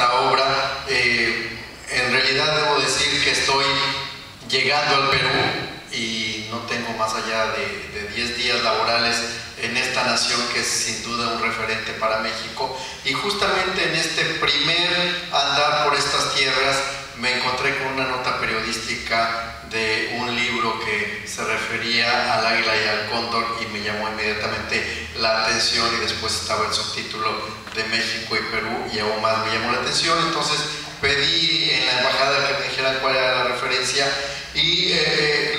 esta obra. En realidad debo decir que estoy llegando al Perú y no tengo más allá de 10 días laborales en esta nación que es sin duda un referente para México, y justamente en este primer andar por estas tierras me encontré con una nota periodística de un libro que se refería al águila y al cóndor y me llamó inmediatamente la atención, y después estaba el subtítulo de México y Perú y aún más me llamó la atención. Entonces pedí en la embajada que me dijeran cuál era la referencia, y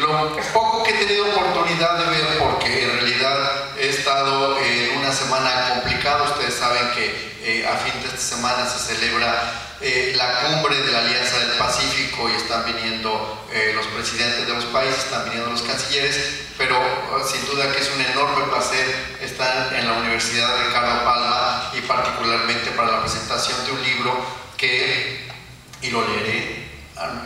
lo poco que he tenido oportunidad de ver, porque en realidad he estado en una semana complicada. Ustedes saben que a fin de esta semana se celebra la cumbre de la Alianza del Pacífico y están viniendo los presidentes de los países, están viniendo los cancilleres, pero sin duda que es un enorme placer estar en la Universidad Ricardo Palma, y particularmente para la presentación de un libro que, y lo leeré,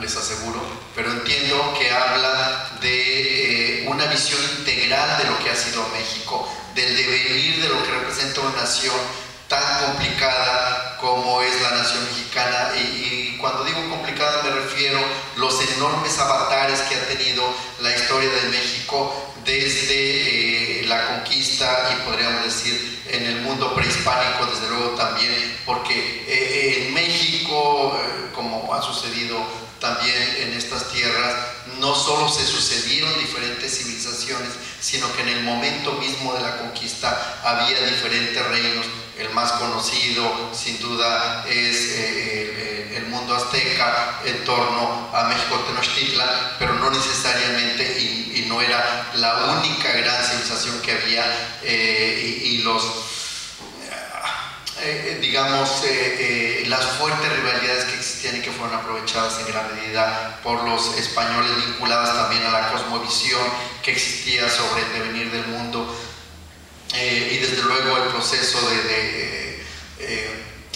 les aseguro, pero entiendo que habla de una visión integral de lo que ha sido México, del devenir de lo que representa una nación tan complicada como es la nación mexicana, y cuando digo complicada me refiero a los enormes avatares que ha tenido la historia de México desde la conquista, y podríamos decir en el mundo prehispánico desde luego también, porque en México, como ha sucedido también en estas tierras, no solo se sucedieron diferentes civilizaciones, sino que en el momento mismo de la conquista había diferentes reinos. El más conocido sin duda es el mundo azteca en torno a México Tenochtitlan, pero no necesariamente, y no era la única gran civilización que había, y los las fuertes rivalidades que existían y que fueron aprovechadas en gran medida por los españoles, vinculadas también a la cosmovisión que existía sobre el devenir del mundo, y desde luego el proceso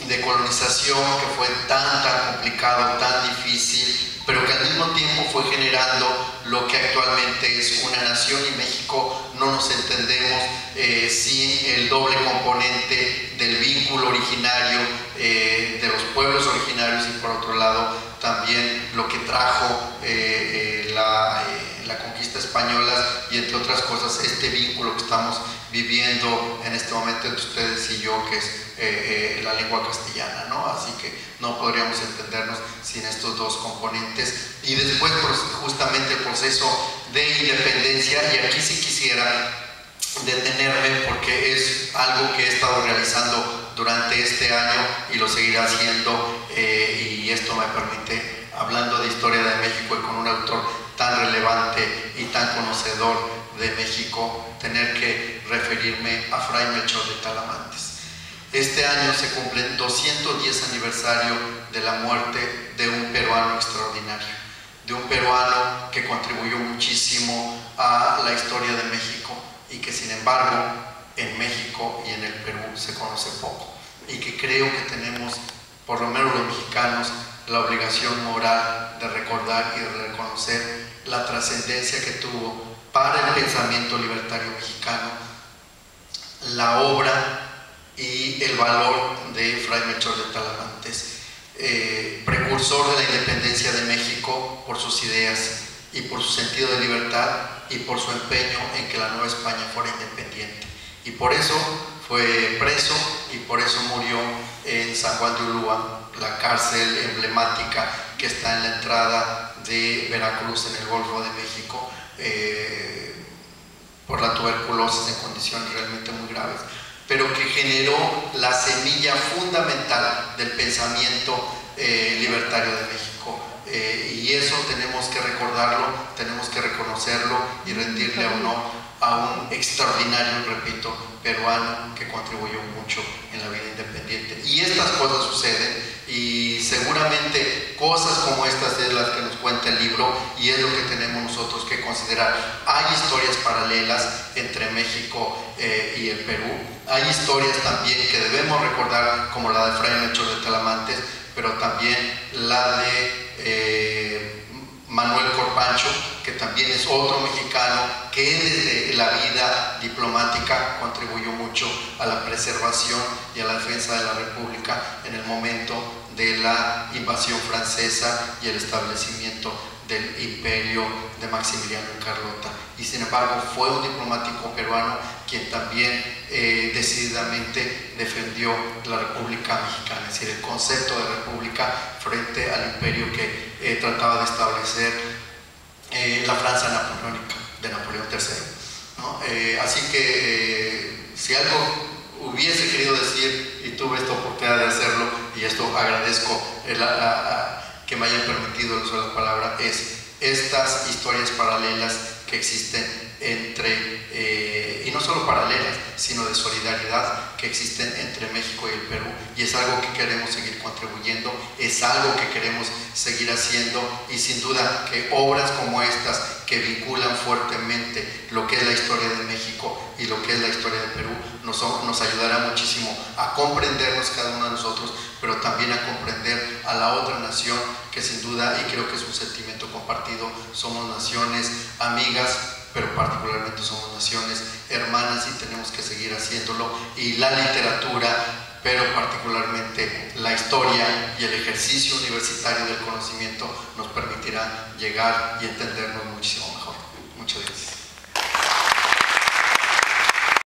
de colonización que fue tan complicado, tan difícil, pero que al mismo tiempo fue generando lo que actualmente es una nación. Y México no nos entendemos sin el doble componente del vínculo originario de los pueblos originarios, y por otro lado también lo que trajo la conquista española, y entre otras cosas este vínculo que estamos viviendo en este momento entre ustedes y yo, que es la lengua castellana, ¿no? Así que no podríamos entendernos sin estos dos componentes. Y después, pues, justamente el proceso de independencia, y aquí sí quisiera detenerme porque es algo que he estado realizando durante este año y lo seguiré haciendo, y esto me permite, hablando de historia de México y con un autor tan relevante y tan conocedor de México, tener que referirme a Fray Melchor de Talamantes. Este año se cumple el 210 aniversario de la muerte de un peruano extraordinario, de un peruano que contribuyó muchísimo a la historia de México, y que sin embargo en México y en el Perú se conoce poco, y que creo que tenemos, por lo menos los mexicanos, la obligación moral de recordar y de reconocer la trascendencia que tuvo para el pensamiento libertario mexicano la obra y el valor de Fray Melchor de Talamantes, precursor de la independencia de México por sus ideas y por su sentido de libertad y por su empeño en que la Nueva España fuera independiente. Y por eso fue preso y por eso murió en San Juan de Ulúa, la cárcel emblemática que está en la entrada de Veracruz en el Golfo de México, por la tuberculosis en condiciones realmente muy graves, pero que generó la semilla fundamental del pensamiento libertario de México. Y eso tenemos que recordarlo, tenemos que reconocerlo y rendirle honor a un extraordinario, repito, peruano que contribuyó mucho en la vida independiente. Y estas cosas suceden, y seguramente cosas como estas es las que nos cuenta el libro, y es lo que tenemos nosotros que considerar. Hay historias paralelas entre México y el Perú, hay historias también que debemos recordar, como la de Fray Melchor de Talamantes, pero también la de Manuel Corpancho, que también es otro mexicano que desde la vida diplomática contribuyó mucho a la preservación y a la defensa de la República en el momento de la invasión francesa y el establecimiento del imperio de Maximiliano y Carlota. Y sin embargo fue un diplomático peruano quien también decididamente defendió la República Mexicana, es decir, el concepto de república frente al imperio que trataba de establecer la Francia napoleónica de Napoleón III, ¿no? Así que si algo hubiese querido decir, y tuve esta oportunidad de hacerlo, y esto agradezco que me hayan permitido el uso de la palabra, es estas historias paralelas que existen entre, y no solo paralelas, sino de solidaridad que existen entre México y el Perú, y es algo que queremos seguir contribuyendo, es algo que queremos seguir haciendo, y sin duda que obras como estas que vinculan fuertemente lo que es la historia de México y lo que es la historia del Perú nos ayudará muchísimo a comprendernos cada uno de nosotros, pero también a comprender a la otra nación que sin duda, y creo que es un sentimiento compartido, somos naciones amigas, pero particularmente somos naciones hermanas y tenemos que seguir haciéndolo, y la literatura, pero particularmente la historia y el ejercicio universitario del conocimiento nos permitirá llegar y entendernos muchísimo